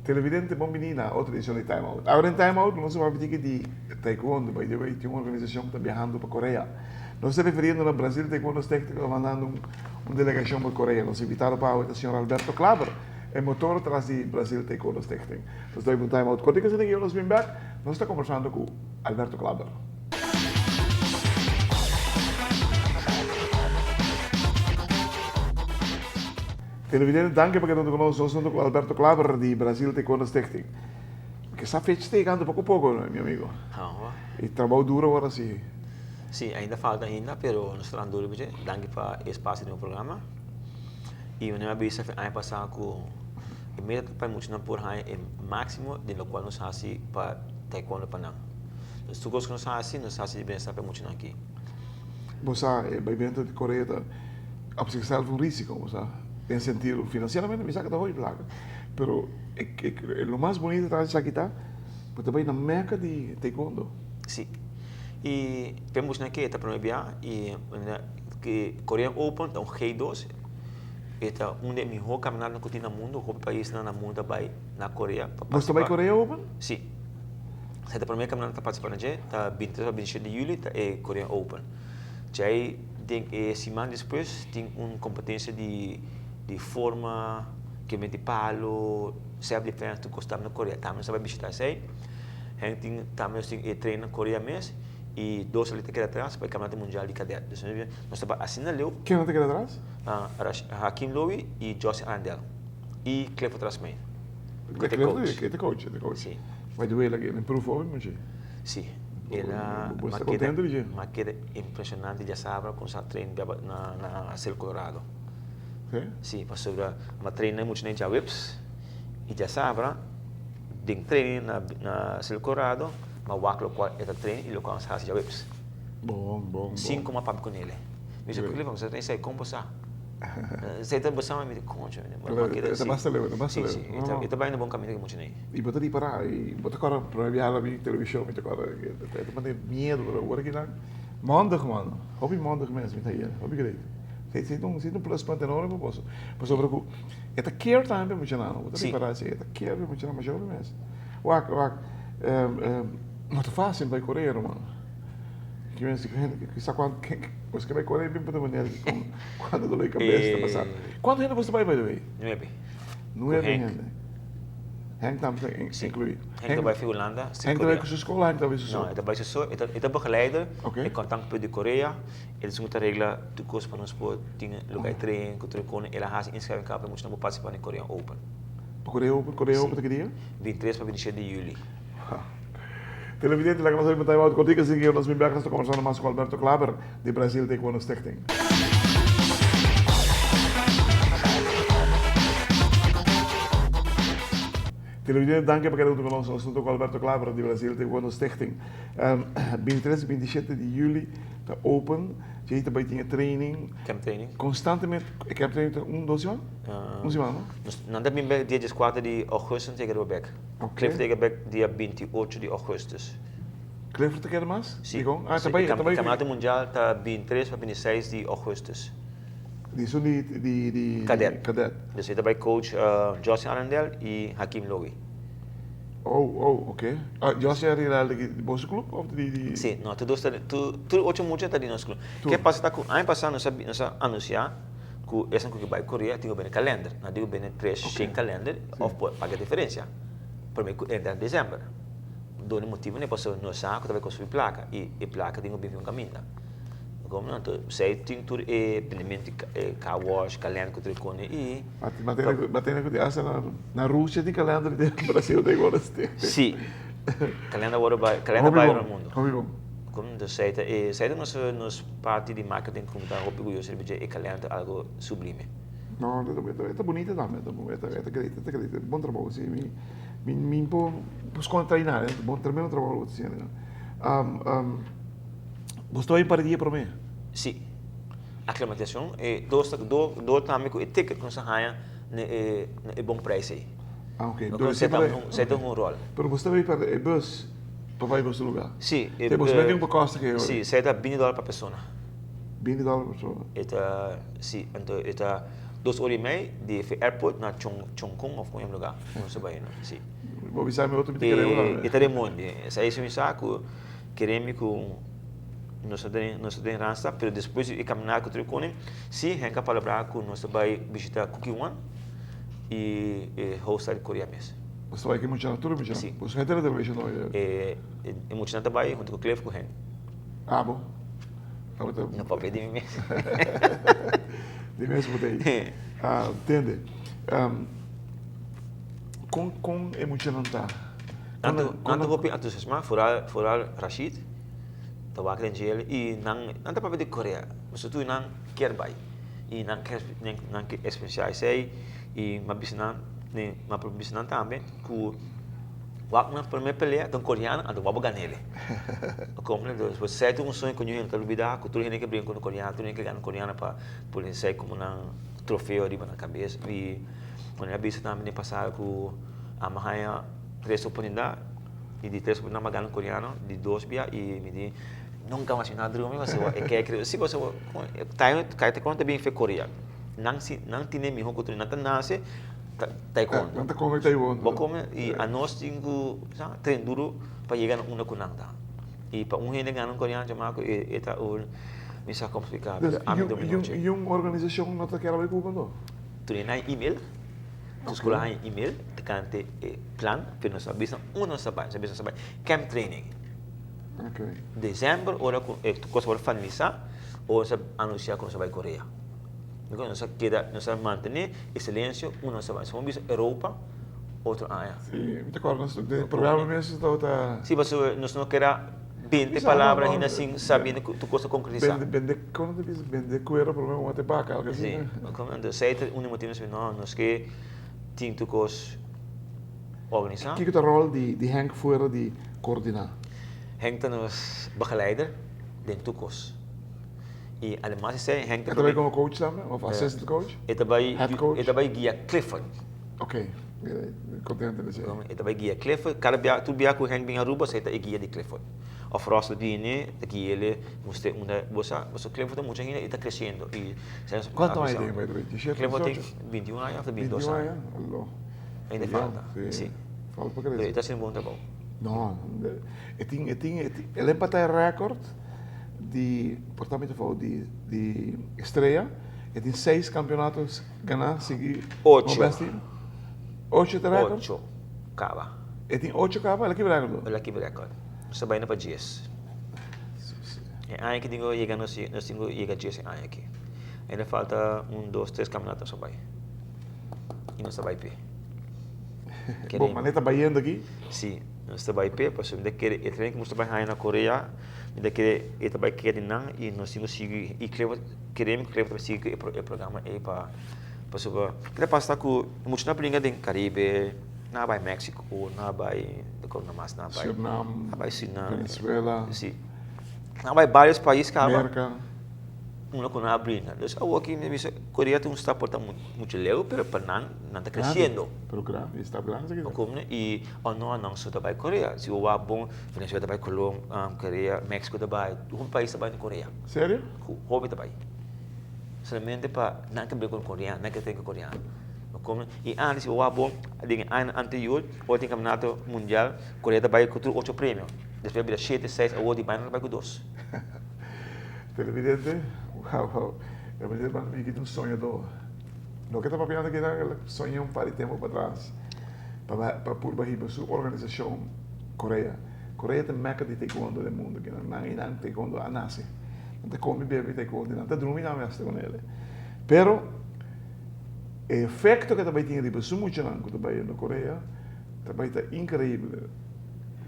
Televidente, bom menina, outra edição de Time Out. Agora em Time Out, nós vamos falar de Taekwondo, by the way, tem uma organização que está viajando para a Coreia. Nós estamos referindo no Brasil, Taekwondo Técnico, mandando uma delegação para a Coreia. Nós invitaram para o senhor Alberto Klaber, é motor atrás de Brasil Taekwondo Técnico. Nós estamos em Time Out. Quando que você nós vem back, nós estamos conversando com Alberto Klaber. Televidente, danke para que não conosco, nós estamos com Alberto Klaber de Brasil Taekwondo Técnico. Que essa feita está chegando pouco a pouco, meu amigo. E trabalho duro agora sim. Sim, ainda falta ainda, pero nós estamos duro, danke para o espaço do programa. E eu não me vista ano passado com imediatamente para muito não por aí o máximo de lo qual nós fazemos para Taekwondo para não. Os truques que nós fazemos de bem-estar para muito aqui. Você, vai dentro de Coreia, a possibilidade de um risco, você. En sentido, financeiramente me saca da rua e placa. Pero o mais bonito de aqui está, mas também na meca de taekwondo. Sim. E temos aqui esta primeira e que Korean Open é um G2. Este é um dos melhores campeonatos que tem no mundo, o país no mundo também na Coreia. Você também Korean Open? Sim. Esse é o primeiro campeonato que participa na gente, está 23 a 27 de julho, é Korean Open. Já aí, semana depois, tem uma competência de forma que mete palo, self-defense, tu gostava na Coreia. Também sabe visitar isso aí. Também tem treino na Coreia mesmo. E 2 ali que atrás para o Campeonato Mundial de Cadete. Nós estamos assinando. Quem não tem que atrás? Hakim Lowy e Josie Arndell. E Clifford Trasman. Que é coach. Sim. Vai doer ele improve hoje, mas sim. Ela maqueta impressionante, já sabe, com essa treino na Cerro Colorado. Sim, passou uma treina muito nem já whips e já sabe, tem treino na Cerro Colorado, mas o aquilo qual é o treino e o qual já whips. Bom. Sim, como a papo com ele. Me disse que você tem que como passar. Você está passando me de concha, Está basta leu. Sim. E também no bom caminho que muito nem. E botar ali para e botar agora para viajar lá na televisão, me agora, eu tenho medo para o que lá. Maandag, mano. Hobby maandag mesmo, tá aí. Hobby great. Você não plus ponto enorme, posso. Mas sobre o esta care time é muito não. Botar ali para assim, esta care é muito não, mas jovem mesmo. Wak, muito fácil vai Coreia, mano. Que sabe quando você vai Coreia bem para maneira quando dói a cabeça passar. Quanto ainda você vai by the way? 9 ainda. Hank também incluído. Hank vai para Holanda. Hank vai com sua escola, Hank talvez não, ele vai só, ele begeleider, ele contact de Coreia, ele tem muita regra, tu costa para nós por tem lugar de treino, que tu recone, ele has inscreve cá para muito não participar no Korean Open. Korean Open que dia? 23 para 27 de julho. Televidente, lá que nós vamos estar out contigo, assim que nós estamos conversando mais com Alberto Klaber, de Brasil Taekwondo Técnico. Televidente, danke para que conosco. Nós estamos com Alberto Klaber, de Brasil Taekwondo Técnico. 23 e 27 de julho, está open. Já também tinha training. Camp training. Constantemente, camp training, 2 semanas? 1 semana, não? Não deve bem dia 4 de agosto tegen Rebecca. Cliff tegen Rebecca dia 28 de agosto. Clifford te quer mais? Sim. Também. O Campeonato Mundial está 23 para 26 de agosto. Isso de Cadete. Dus je daarbij coach Josie Arendel e Hakim Lowy. Ok. Josie Arendel de Bosse Club of de? Sim, não, tu hoje muito está de nosso clube. Que passa tá com, ano passado nós anunciar que essa que vai Coreia tem o bem calendar, não digo bem 3 calendar, of paga a diferença. Primeiro entra em dezembro. Do motivo né passou no saco também construir placa e placa tem o bem um caminho. Como não, sei tem tudo elemento car wash, calendar que tu recone e batendo com essa na Rússia tem calendar de Brasil de agora sim. Sim. Calendar vai no mundo. Como não sei nos parte de marketing como tá roupa eu serviço e calendar algo sublime. Não, é bonita também, é great, bom trabalho sim. Me pus treinar, bom trabalho assim, né? Gostou aí para dia para mim? Sim. Aclimatação e do também com ticket com essa raia é bom preço aí. Ah, ok. Então, Então, você sempre... tem um rol. Pero você vai para o bus, para vai para o lugar. Sim. Você vai ter um pacote que é Sim, você dá $20 por pessoa. $20 por pessoa. Sim, então, 2 horas e meia de airport na Chongqing ou qualquer lugar. Não sei bem, sim. Vou avisar meu outro me E queremos lá. está de mundo. Essa é o saco. Queremos que nós temos rança, mas depois de caminhar com o tricone, sim, a gente vai falar que nós vai visitar Cookie One e hostar Coreia mesmo. Você vai aqui muito na turma, já? Sim. Você vai ter a televisão, não E muito gente vai junto com o Clef com ele. Ah, bom. Não pode pedir mim mesmo. De mesmo botei. Entende? Com emocionante. Quando vou para entusiasmar, fora Rashid, tawa que ele e não tá para de Coreia, mas tu não quer vai e não quer especial sei e mas para também que wak na primeira pelea com coreano ando vou ganhar ele. Como ele você tem um sonho com ele que olvidar que tu tem que brincar com coreano, tu tem que ganhar coreano para por ser como um troféu ali na cabeça e quando eu vi também passar com a Mahaya 3 oportunidades e de 3 oportunidades ganhar coreano de 2 via e me di nunca mais nada do mas é que se você tá conta bem foi Coreia não tinha melhor que tu não nasce taekwondo. Não está como taekwondo. Bom como e a nós temos treino duro para chegar uma conanta e para gente ganhar coreano chamar que é o me sa complicado. E uma organização não está querendo com o tu tem e-mail tu escola tem e-mail te cante plan para nós abisam sabe camp training. Ok. Dezembro ora tu coisa para finalizar ou se anunciar que nós vai Coreia. Então nós manter excelência nós vai somos Europa outro área. Sim, me acordo no programa mesmo está. Sim, mas nós não quer 20 palavras ainda assim sabendo que tu coisa concretizar. Vende coelho para mim uma tepaca, algo assim. Sim, como sei um motivo não nós que tem tu coisa organizar. O que é o rol de Henk fora de coordenar? Henk está nos begeleider dentro tu coisa. E además sei Henk também como coach também, ou assistant coach? Ele vai guiar Clifford. Ok, contente de ser. Ele vai guiar Clifford. Cada vez tu viaja com Henk bem Aruba, você está guia de Clifford. Of Ross Ledine, que ele você Clifford muito ainda está crescendo e quanto mais tem vai durante? Clifford tem 21 anos, 22 anos. Ainda falta. Sim. Falta para crescer. Ele está sendo bom tá bom. Não, ele empatou o recorde de portamento de estreia. Ele tem 6 campeonatos ganhar seguir. 8 de recorde? 8 cava. Ele tem 8 cava, ele que recorde. Ele que recorde. Você vai na para GS. É aí que digo chega nós temos chega GS aí aqui. Ainda falta 1, 2, 3 campeonatos só vai. E nós vai pé. Bom, mas ele está baiando aqui? Sim, nós vai pé, porque ele quer que nós vai na Coreia, ele quer ele vai querer não e nós temos seguir e queremos seguir o programa aí para sobre ele passa com muito na brinca em Caribe, na vai México, na vai Suriname, Venezuela, sim, na vai vários países que América. Uma com a brinca. Então, aqui me dice Coreia tem está portando muito leu, pero não está crescendo. Pero grande, está grande aqui. Como e não só vai Coreia, se o bom Venezuela vai Colômbia, Coreia, México vai, um país vai na Coreia. Sério? Hobby vai. Somente para não quebrar com coreano, não quebrar com coreano. Como e antes o bom, diga anterior, o tem campeonato mundial, Coreia vai com 8 prêmios. Depois vira 7, 6, o de vai com 2. Televidente, uau, eu me lembro que um sonhador. Lo que estava pensando que era sonhei um par de tempo para trás, para pôr barriga sua organização Coreia. Coreia tem meca de taekwondo do mundo, que não taekwondo a nasce. Não tem como beber taekwondo, não tem dormir na mesa com ele. Pero o efeito que também tinha de pessoa muito grande também na Coreia, também está incrível.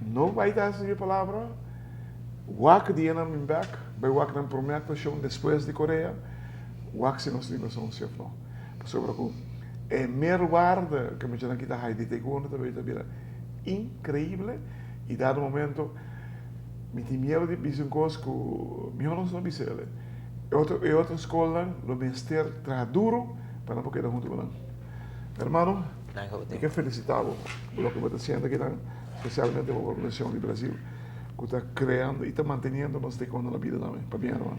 Não vai dar essa palavra. Wak die na mijn back, bij Wak dan prometo depois de Coreia, Wak se nos livros são chef não. Sobre o é meerwaarde que me chama aqui da Haiti taekwondo também está incrível e dado momento me tem medo de pisar coisas que me não são bisele. Outra escola, o ministério traz duro para não poder junto com Hermano, Nada que hay botar. que felicitarlo por lo que está haciendo aquí, especialmente por la población de Brasil, que está creando y está manteniendo nuestra economía también. Para bien, hermano.